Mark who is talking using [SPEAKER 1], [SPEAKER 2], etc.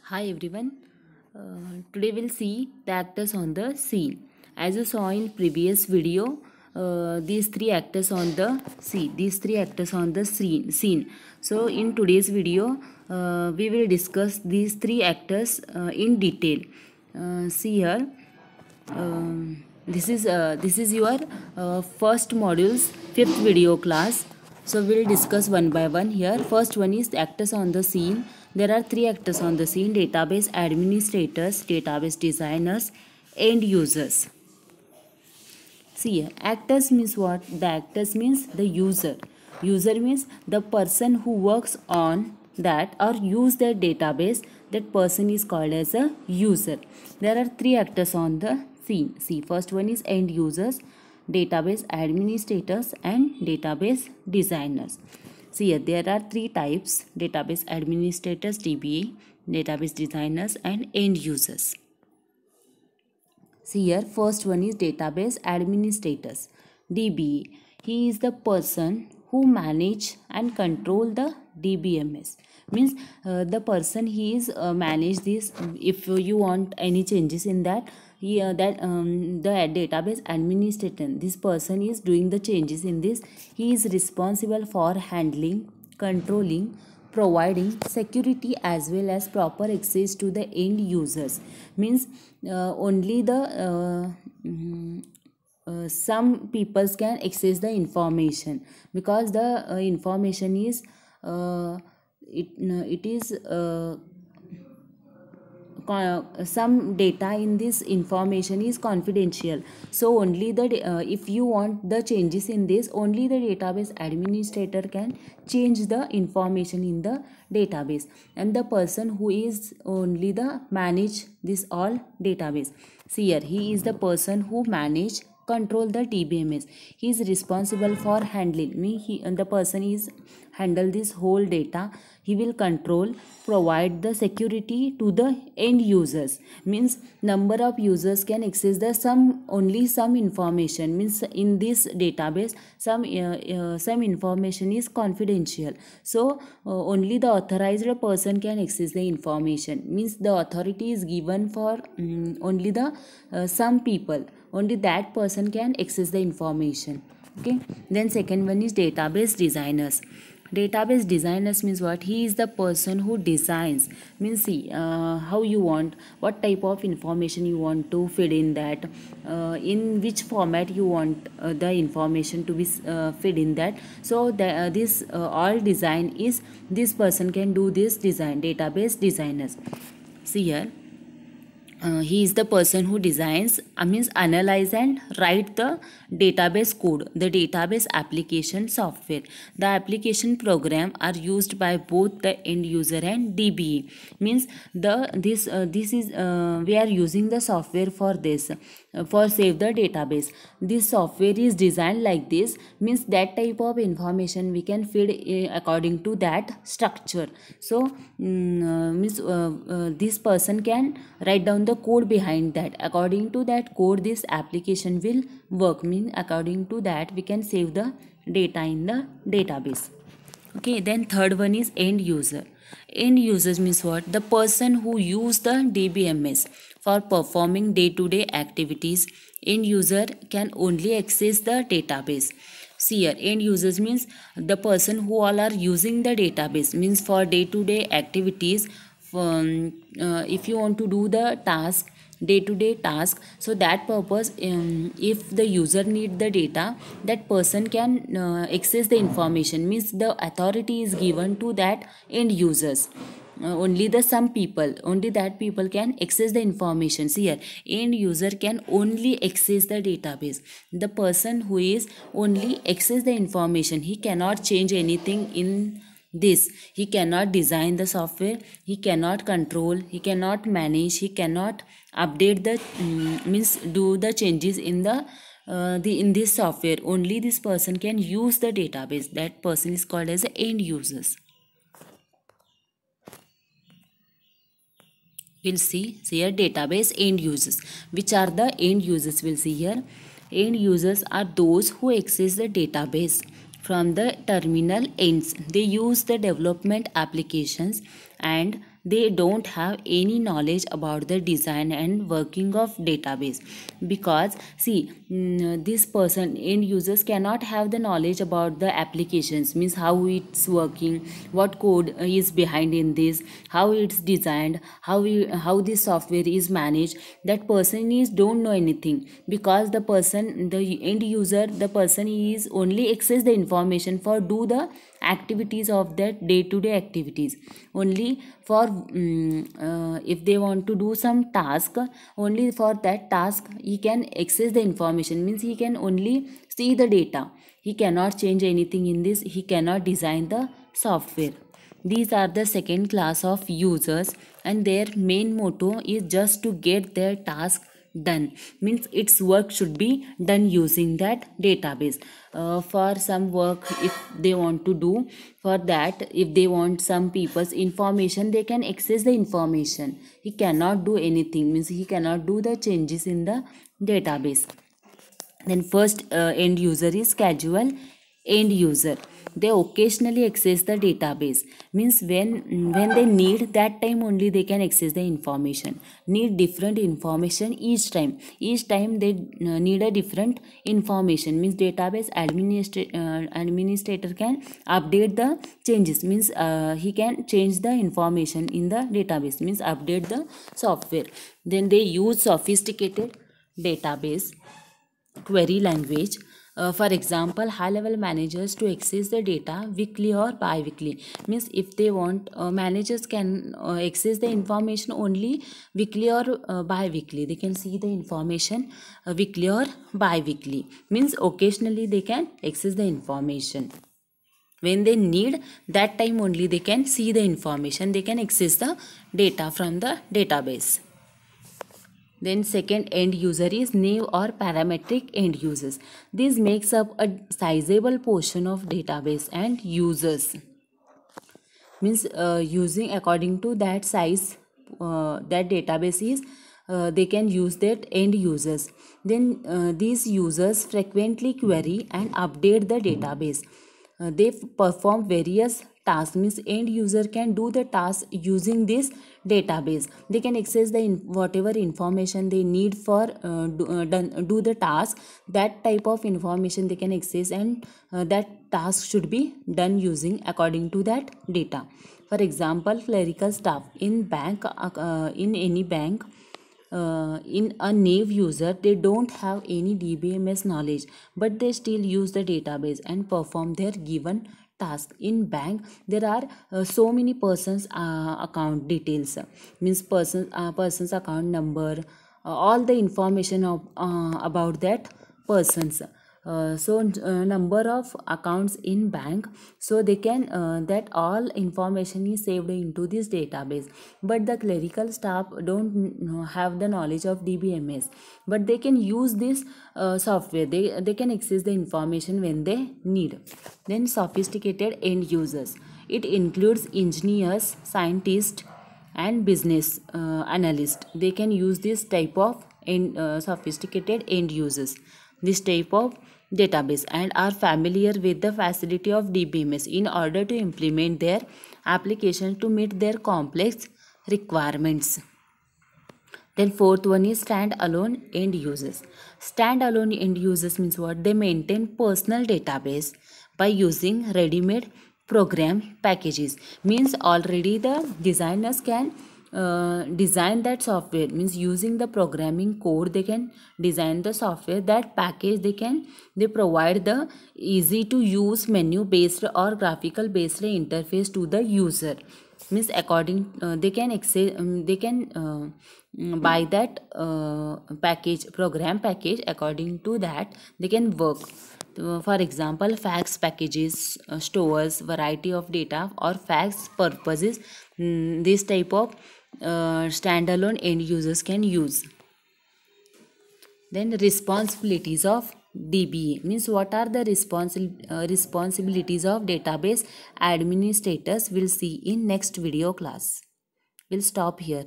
[SPEAKER 1] Hi everyone. Today we'll see the actors on the scene. As you saw in previous video, these three actors on the scene. These three actors on the scene. So in today's video, we will discuss these three actors in detail. See here. This is your first module's fifth video class. So we'll discuss one by one here. First one is the actors on the scene. There are three actors on the scene: database administrators, database designers, and users. See here, actors means what? The actors means the user. User means the person who works on that or use that database. That person is called as a user. There are three actors on the scene. See, first one is end users, database administrators, and database designers. See here, there are three types: database administrators (DBA), database designers, and end users. See here, first one is database administrators (DBA). He is the person who manage and control the DBMS. Means the person he is manage this. If you want any changes in that, the database administrator, this person is doing the changes in this. He is responsible for handling, controlling, providing security as well as proper access to the end users. Means only the some people can access the information, because the information is it is some data in this information is confidential. So only the if you want the changes in this, only the database administrator can change the information in the database, and the person who is only the manage this all database. See here, he is the person who manage, control the DBMS. He is responsible for handling. The person is handle this whole data. He will control, provide the security to the end users. Means number of users can access the only some information. Means in this database some information is confidential. So only the authorized person can access the information. Means the authority is given for only the some people. Only that person can access the information. Okay. Then second one is database designers. Database designers means what? He is the person who designs. Means see how you want, what type of information you want to feed in that, in which format you want the information to be fed in that. So this all design is, this person can do this design. Database designers. See here, he is the person who designs, means analyze and write the database code, the database application software. The application program are used by both the end user and DBA. Means this is we are using the software for this, for save the database. This software is designed like this. Means that type of information we can feed according to that structure. So means this person can write down the code behind that. According to that code, this application will work. Mean according to that we can save the data in the database. Okay. Then third one is end user. End users means what? The person who use the DBMS for performing day-to-day activities. End user can only access the database. See here, end users means the person who all are using the database. Means for day-to-day activities, if you want to do the task, day-to-day task, so that purpose, if the user need the data, that person can access the information. Means the authority is given to that end users. Only the some people, only that people can access the information. See here, end user can only access the database. The person who is only access the information, he cannot change anything in this. He cannot design the software, he cannot control, he cannot manage, he cannot update the means do the changes in the in this software. Only this person can use the database. That person is called as the end users. We'll see here database end users. Which are the end users? We'll see here. End users are those who access the database from the terminal ends. They use the development applications and they don't have any knowledge about the design and working of database. Because see, this person, end users, cannot have the knowledge about the applications, means how it's working, what code is behind in this, how it's designed, how this software is managed. That person is don't know anything, because the person, the end user, the person is only access the information for do the activities of that day-to-day activities. Only for if they want to do some task, only for that task he can access the information, means he can only see the data. He cannot change anything in this, he cannot design the software. These are the second class of users, and their main motto is just to get their task done, means its work should be done using that database. For some work if they want to do, for that if they want some people's information, they can access the information. He cannot do anything, means he cannot do the changes in the database. Then first end user is casual end user. They occasionally access the database, means when they need, that time only they can access the information. Need different information each time they need a different information, means database administrator can update the changes, means he can change the information in the database, means update the software. Then they use sophisticated database query language. For example, high level managers to access the data weekly or bi-weekly, means if they want, managers can access the information only weekly or bi-weekly. They can see the information weekly or bi-weekly, means occasionally they can access the information. When they need, that time only they can see the information, they can access the data from the database. Then second end user is naive or parametric end users. This makes up a sizable portion of database and users, means using according to that size that database is, they can use that end users. Then these users frequently query and update the database. They perform various tasks, means end user can do the task using this database. They can access the whatever information they need for do the task. That type of information they can access, and that task should be done using according to that data. For example, clerical staff in bank, in any bank, in a naive user, they don't have any DBMS knowledge, but they still use the database and perform their given task. In bank there are so many persons account details, means person's account number, all the information of about that persons. Number of accounts in bank, so they can that all information is saved into this database. But the clerical staff don't have the knowledge of DBMS, but they can use this software. They can access the information when they need. Then sophisticated end users, it includes engineers, scientists and business analysts. They can use this type of sophisticated end users, this type of database, and are familiar with the facility of DBMS in order to implement their application to meet their complex requirements. Then fourth one is standalone end users. Standalone end users means what? They maintain personal database by using ready-made program packages, means already the designers can design that software, means using the programming code they can design the software. That package they provide the easy to use menu based or graphical based interface to the user, means according they can access they can buy that package, program package. According to that they can work. For example, fax packages stores variety of data or fax purposes. This type of standalone end users can use. Then responsibilities of DBA, means what are the responsibilities of database administrators? We'll see in next video class. We'll stop here.